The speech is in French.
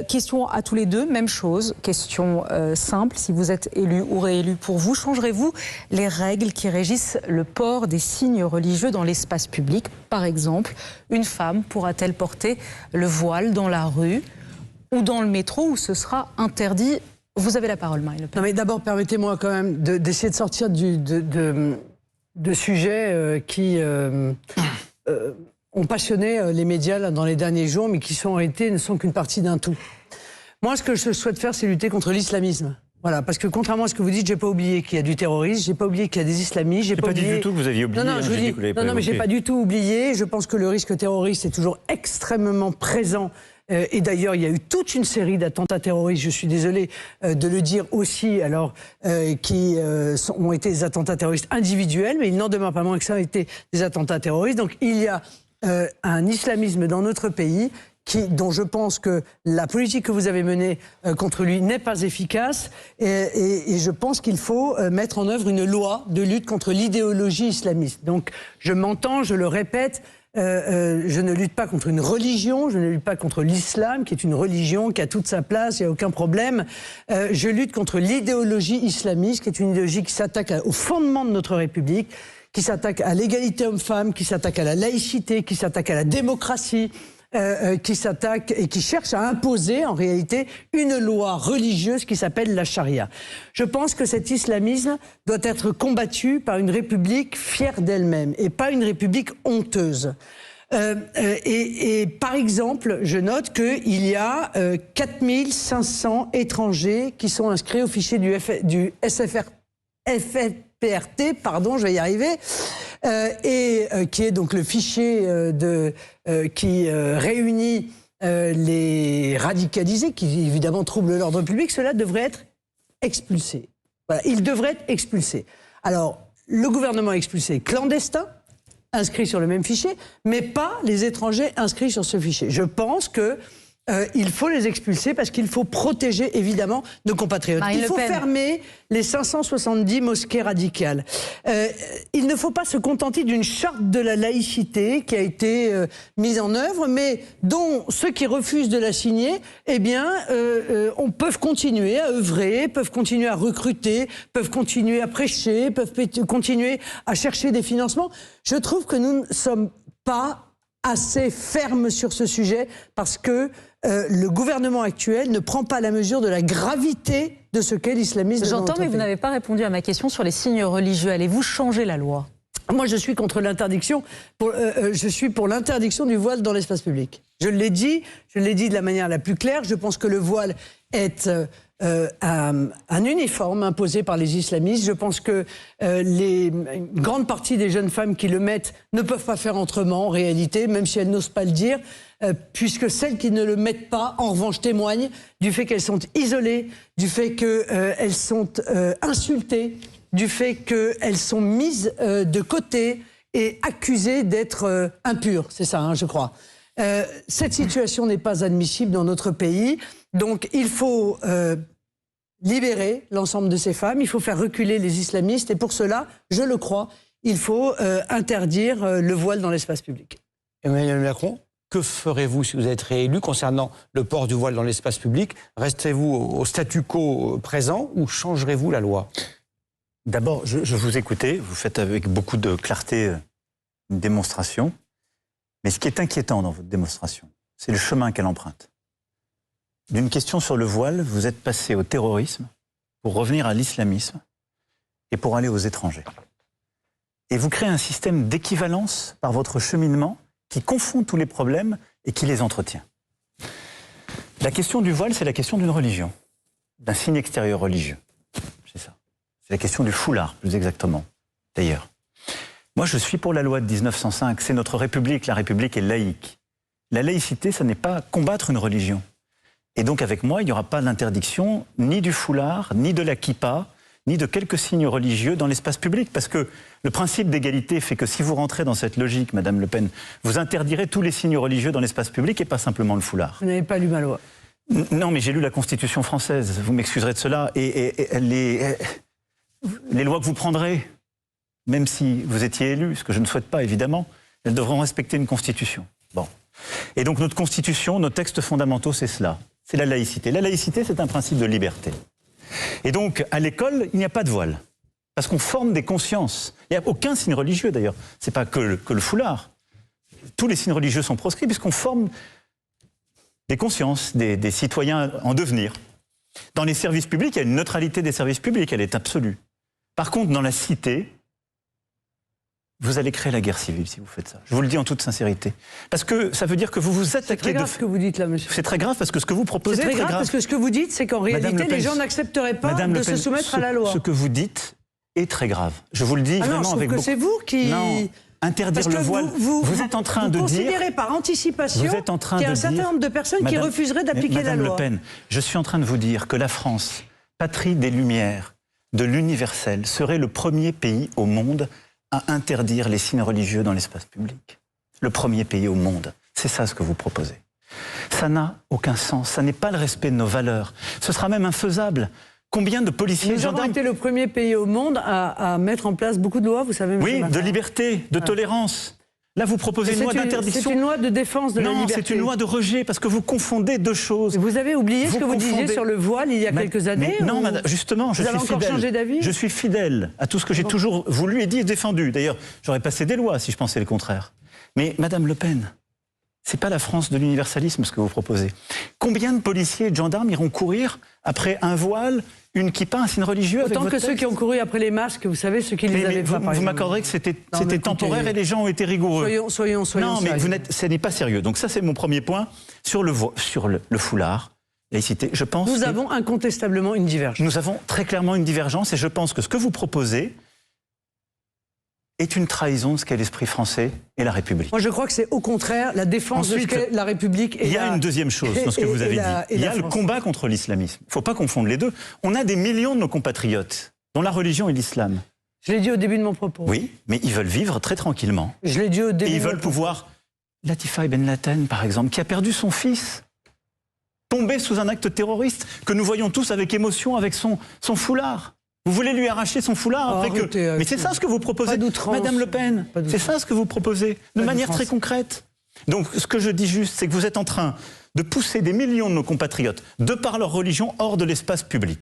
Question à tous les deux, même chose, question simple, si vous êtes élu ou réélu pour vous, changerez-vous les règles qui régissent le port des signes religieux dans l'espace public? Par exemple, une femme pourra-t-elle porter le voile dans la rue ou dans le métro où ce sera interdit? Vous avez la parole, Marine Le Pen. Non mais d'abord, permettez-moi quand même d'essayer de sortir de sujets qui ont passionné les médias là, dans les derniers jours, mais qui sont en réalité ne sont qu'une partie d'un tout. Moi, ce que je souhaite faire, c'est lutter contre l'islamisme. Voilà, parce que contrairement à ce que vous dites, j'ai pas oublié qu'il y a du terrorisme, j'ai pas oublié qu'il y a des islamistes, j'ai pas oublié... dit du tout que vous aviez oublié. Non, mais j'ai pas du tout oublié. Je pense que le risque terroriste est toujours extrêmement présent. Et d'ailleurs, il y a eu toute une série d'attentats terroristes, je suis désolé de le dire aussi, alors qui ont été des attentats terroristes individuels, mais il n'en demeure pas moins que ça a été des attentats terroristes. Donc il y a un islamisme dans notre pays dont je pense que la politique que vous avez menée contre lui n'est pas efficace et je pense qu'il faut mettre en œuvre une loi de lutte contre l'idéologie islamiste. Donc je m'entends, je le répète, je ne lutte pas contre une religion, je ne lutte pas contre l'islam, qui est une religion qui a toute sa place, il n'y a aucun problème. Je lutte contre l'idéologie islamiste, qui est une idéologie qui s'attaque au fondement de notre République, qui s'attaque à l'égalité homme-femme, qui s'attaque à la laïcité, qui s'attaque à la démocratie, qui s'attaque et qui cherche à imposer en réalité une loi religieuse qui s'appelle la charia. Je pense que cet islamisme doit être combattu par une république fière d'elle-même et pas une république honteuse. Et par exemple, je note qu'il y a 4500 étrangers qui sont inscrits au fichier du FFPRT, pardon, je vais y arriver, qui est donc le fichier qui réunit les radicalisés, qui évidemment troublent l'ordre public. Cela devrait être expulsé. Voilà, il devrait être expulsé. Alors, le gouvernement a expulsé les clandestins, inscrits sur le même fichier, mais pas les étrangers inscrits sur ce fichier. Je pense que il faut les expulser parce qu'il faut protéger évidemment nos compatriotes. Il faut fermer les 570 mosquées radicales. Il ne faut pas se contenter d'une charte de la laïcité qui a été mise en œuvre, mais dont ceux qui refusent de la signer, eh bien, peuvent continuer à œuvrer, peuvent continuer à recruter, peuvent continuer à prêcher, peuvent continuer à chercher des financements. Je trouve que nous ne sommes pas assez ferme sur ce sujet parce que le gouvernement actuel ne prend pas la mesure de la gravité de ce qu'est l'islamisme. J'entends, mais vous n'avez pas répondu à ma question sur les signes religieux. Allez-vous changer la loi? Moi, je suis contre l'interdiction. Je suis pour l'interdiction du voile dans l'espace public. Je l'ai dit de la manière la plus claire. Je pense que le voile est un uniforme imposé par les islamistes. Je pense que une grande partie des jeunes femmes qui le mettent ne peuvent pas faire autrement en réalité, même si elles n'osent pas le dire, puisque celles qui ne le mettent pas, en revanche, témoignent du fait qu'elles sont isolées, du fait qu'elles sont insultées, du fait qu'elles sont mises de côté et accusées d'être impures. C'est ça, hein, je crois. Cette situation n'est pas admissible dans notre pays. Donc il faut libérer l'ensemble de ces femmes, il faut faire reculer les islamistes et pour cela, je le crois, il faut interdire le voile dans l'espace public. Emmanuel Macron, que ferez-vous si vous êtes réélu concernant le port du voile dans l'espace public? Resterez-vous au statu quo présent ou changerez-vous la loi? D'abord, je vous écoutais, vous faites avec beaucoup de clarté une démonstration, mais ce qui est inquiétant dans votre démonstration, c'est le chemin qu'elle emprunte. D'une question sur le voile, vous êtes passé au terrorisme pour revenir à l'islamisme et pour aller aux étrangers. Et vous créez un système d'équivalence par votre cheminement qui confond tous les problèmes et qui les entretient. La question du voile, c'est la question d'une religion, d'un signe extérieur religieux. C'est ça. C'est la question du foulard, plus exactement, d'ailleurs. Moi, je suis pour la loi de 1905. C'est notre République. La République est laïque. La laïcité, ça n'est pas combattre une religion. Et donc, avec moi, il n'y aura pas d'interdiction ni du foulard, ni de la kippa, ni de quelques signes religieux dans l'espace public. Parce que le principe d'égalité fait que si vous rentrez dans cette logique, Madame Le Pen, vous interdirez tous les signes religieux dans l'espace public et pas simplement le foulard. Vous n'avez pas lu ma loi. Non, mais j'ai lu la Constitution française. Vous m'excuserez de cela. Et les lois que vous prendrez, même si vous étiez élu, ce que je ne souhaite pas évidemment, elles devront respecter une Constitution. Bon. Et donc notre Constitution, nos textes fondamentaux, c'est cela. c'est la laïcité. La laïcité, c'est un principe de liberté. Et donc, à l'école, il n'y a pas de voile. Parce qu'on forme des consciences. Il n'y a aucun signe religieux, d'ailleurs. Ce n'est pas que le foulard. Tous les signes religieux sont proscrits, puisqu'on forme des consciences, des citoyens en devenir. Dans les services publics, il y a une neutralité des services publics, elle est absolue. Par contre, dans la cité, vous allez créer la guerre civile si vous faites ça. Je vous le dis en toute sincérité. Parce que ça veut dire que vous vous attaquez... C'est très grave ce que vous dites là, monsieur. C'est très grave parce que ce que vous proposez c'est très grave. Parce que ce que vous dites, c'est qu'en réalité, les gens n'accepteraient pas de se soumettre à la loi. Ce que vous dites est très grave. Je vous le dis vraiment non, avec beaucoup... c'est vous qui... Non, interdire le voile. Vous êtes en train de dire... Vous considérez par anticipation qu'il y a un certain nombre de personnes qui refuseraient d'appliquer la loi. Madame Le Pen, je suis en train de vous dire que la France, patrie des Lumières, de l'universel, serait le premier pays au monde à interdire les signes religieux dans l'espace public. Le premier pays au monde. C'est ça ce que vous proposez. Ça n'a aucun sens. Ça n'est pas le respect de nos valeurs. Ce sera même infaisable. Combien de policiers et gendarmes... Nous avons été le premier pays au monde à mettre en place beaucoup de lois, vous savez. Oui, de liberté, de tolérance. Là, vous proposez une loi d'interdiction. C'est une loi de défense de la liberté. Non, c'est une loi de rejet, parce que vous confondez deux choses. Vous avez oublié ce que vous disiez sur le voile il y a quelques années Non, madame, justement, je suis fidèle. Vous avez encore changé d'avis ? Je suis fidèle à tout ce que j'ai toujours voulu et dit et défendu. D'ailleurs, j'aurais passé des lois si je pensais le contraire. Mais, madame Le Pen, c'est pas la France de l'universalisme ce que vous proposez. Combien de policiers et de gendarmes iront courir après un voile, une kippa, un signe religieux avec votre texte ? Autant que ceux qui ont couru après les masques, vous savez, ceux qui les avaient pas. Vous m'accorderez que c'était temporaire et les gens ont été rigoureux. Soyons non, mais ce n'est pas sérieux. Donc ça, c'est mon premier point. Sur le foulard, laïcité, je pense... Nous avons incontestablement une divergence. Nous avons très clairement une divergence et je pense que ce que vous proposez est une trahison de ce qu'est l'esprit français et la République. Moi, je crois que c'est au contraire la défense de ce qu'est la République. Il y a une deuxième chose dans ce que vous avez dit. Il y a le combat contre l'islamisme. Il ne faut pas confondre les deux. On a des millions de nos compatriotes dont la religion est l'islam. Je l'ai dit au début de mon propos. Oui, mais ils veulent vivre très tranquillement. Je l'ai dit au début. Et ils veulent pouvoir... Latifa Ben Laden, par exemple, qui a perdu son fils, tombé sous un acte terroriste, que nous voyons tous avec émotion, avec son foulard. Vous voulez lui arracher son foulard après que... Mais c'est ça ce que vous proposez, Madame Le Pen. C'est ça ce que vous proposez, de manière très concrète. Donc ce que je dis juste, c'est que vous êtes en train de pousser des millions de nos compatriotes, de par leur religion, hors de l'espace public.